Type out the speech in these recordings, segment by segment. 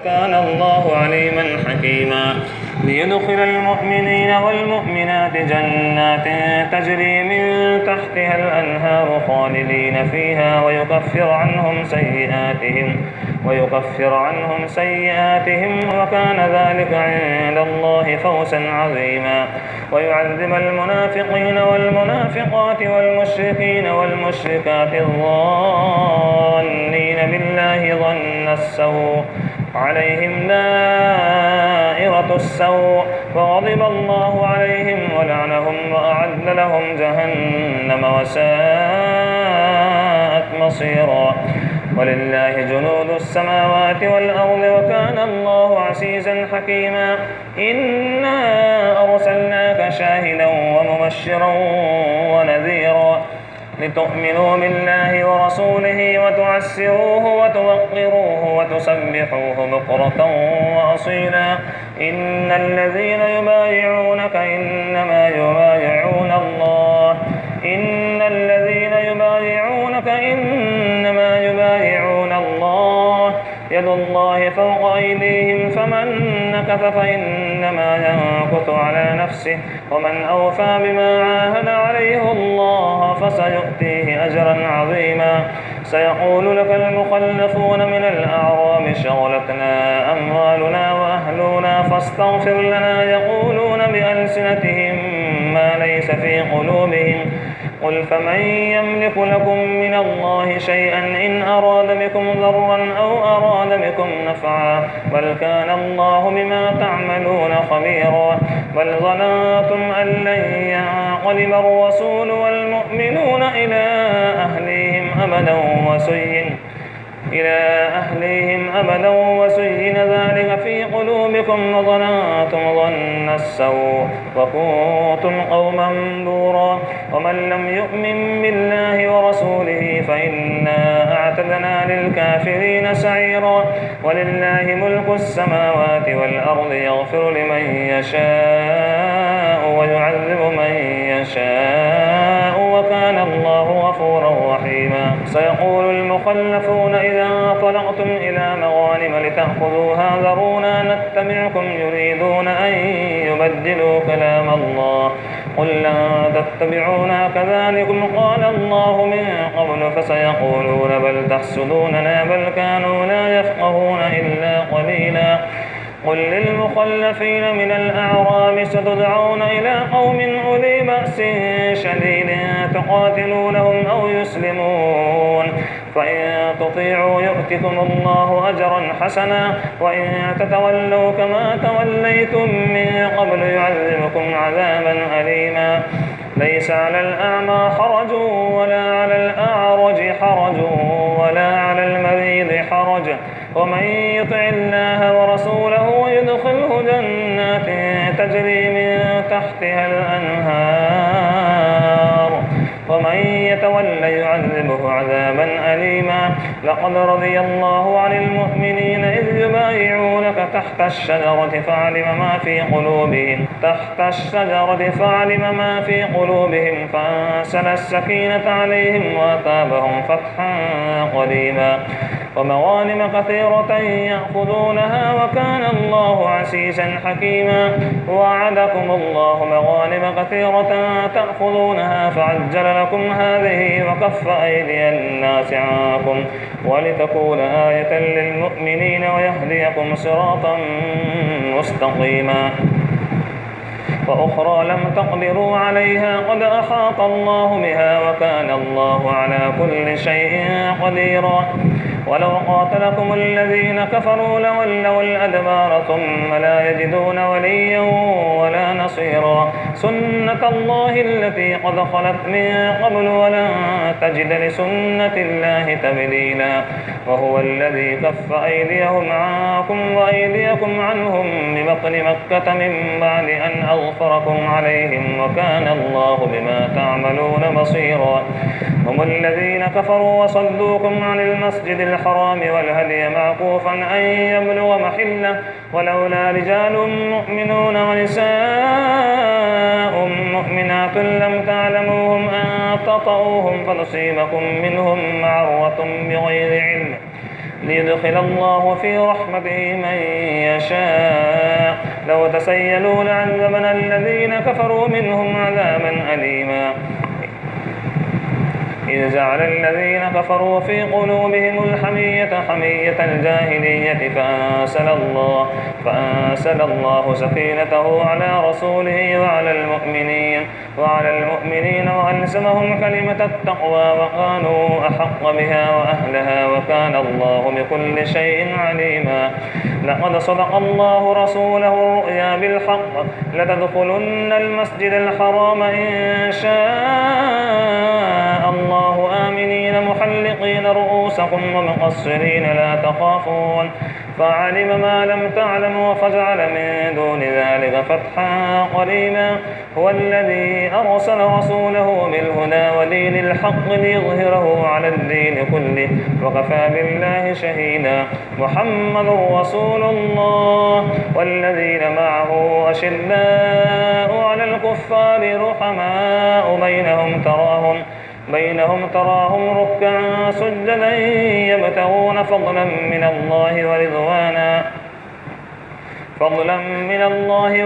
كان الله عليما حكيما ليدخل المؤمنين والمؤمنات جنات تجري من تحتها الأنهار خالدين فيها ويكفر عنهم سيئاتهم وكان ذلك عند الله فوزا عظيما ويعذب المنافقين والمنافقات والمشركين والمشركات الظانين بالله ظن السوء عليهم دائرة السوء وغضب الله عليهم ولعنهم وأعد لهم جهنم وساءت مصيرا ولله جنود السماوات والأرض وكان الله عزيزا حكيما إنا أرسلناك شاهدا ومبشرا ونذيرا لتؤمنوا بالله ورسوله وتعسروه وتوقروه وتسبحوه بكرة وأصيلا إن الذين يبايعونك إنما يبايعون الله يد الله فوق أيديهم فمن نكث فإنما ينكث على نفسه ومن أوفى بما عاهد عليه الله فسيؤتيه أجرا عظيما سيقول لك المخلفون من الأعراب شغلتنا أموالنا وأهلنا فاستغفر لنا يقولون بألسنتهم ما ليس في قلوبهم قل فمن يملك لكم من الله شيئا إن أراد بكم ضرا أو أراد بكم نفعا بل كان الله بما تعملون خبيرا بل ظننتم أن لن ينقلب الرسول والمؤمنون إلى أهليهم أبدا وسين ذلك في قلوبكم وظننتم ظن السوء وكنتم قوما بورا ومن لم يؤمن بالله ورسوله فإنا أعتدنا للكافرين سعيرا ولله ملك السماوات والأرض يغفر لمن يشاء ويعذب من يشاء وكان الله غفورا رحيما سيقول المخلفون إذا انطلقتم إلى مغانم لتأخذوها ذرونا نتبعكم يريدون أن يبدلوا كلام الله قل لن تتبعونا كذلكم قال الله من قبل فسيقولون بل تحسدوننا بل كانوا لا يفقهون إلا قليلا قل للمخلفين من الأعراب ستدعون إلى قوم أولي بأس شديد تقاتلونهم أو يسلمون فإن تطيعوا يؤتكم الله أجرا حسنا وإن تتولوا كما توليتم من قبل يعذبكم عذابا أليما ليس على الأعمى حرج ولا على الأعرج حرج ولا على المريض حرج ومن يطع الله ورسوله يدخله جنات تجري من تحتها الأنهار ومن يتولى يعذبه عذابا أليما لقد رضي الله عن المؤمنين إذ يبايعونك تحت الشجرة فعلم ما في قلوبهم فأنزل السكينة عليهم وأثابهم فتحا قريبا ومغانم كثيرة يأخذونها وكان الله عزيزا حكيما وعدكم الله مغانم كثيرة تأخذونها فعجل لكم هذه وكف أيدي الناس عنكم ولتكون آية للمؤمنين ويهديكم صراطا مستقيما وأخرى لم تقدروا عليها قد أحاط الله بها وكان الله على كل شيء قديرا ولو قاتلكم الذين كفروا لولوا الأدبار ثم لا يجدون وليا ولا نصيرا سنة الله التي قد خلت من قبل ولن تجد لسنة الله تبديلا وهو الذي كف أيديهم عنكم وأيديكم عنهم ببطن مكة من بعد أن أغفركم عليهم وكان الله بما تعملون بصيرا هم الذين كفروا وصدوكم عن المسجد الحرام والهدي معكوفا أن يبلغ محله ولولا رجال مؤمنون ونساء مؤمنات لم تعلموهم أن تطؤوهم فتصيبكم منهم معرة بغير علم ليدخل الله في رحمته من يشاء. لو تسيلوا لعذبنا الذين كفروا منهم عذابا أليما. إذ جعل الذين كفروا في قلوبهم الحمية حمية الجاهلية فأنزل الله سكينته على رسوله وعلى المؤمنين وألزمهم كلمة التقوى وكانوا أحق بها وأهلها وكان الله بكل شيء عليما. لقد صدق الله رسوله الرؤيا بالحق لتدخلن المسجد الحرام إن شاء الله آمنين محلقين رؤوسكم ومقصرين لا تخافون فعلم ما لم تعلموا فجعل من دون ذلك فتحا قريبا. هو الذي أرسل رسوله بالهدى ودين الحق ليظهره على الدين كله وكفى بالله شهيدا. محمد رسول الله والذين معه أشداء على الكفار رحماء بينهم تراهم ركعا سجدا يبتغون فضلا من الله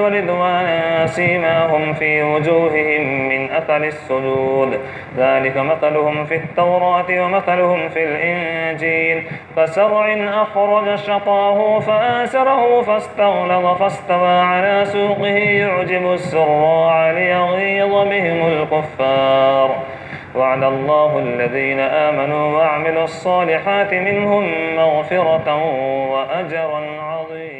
ورضوانا سيماهم في وجوههم من أثر السجود ذلك مثلهم في التوراة ومثلهم في الإنجيل كزرع أخرج شطاه فآزره فاستغلظ فاستوى على سوقه يعجب الزراع ليغيظ بهم الكفار. وعد الله الذين آمنوا وعملوا الصالحات منهم مغفرة وأجرا عظيما.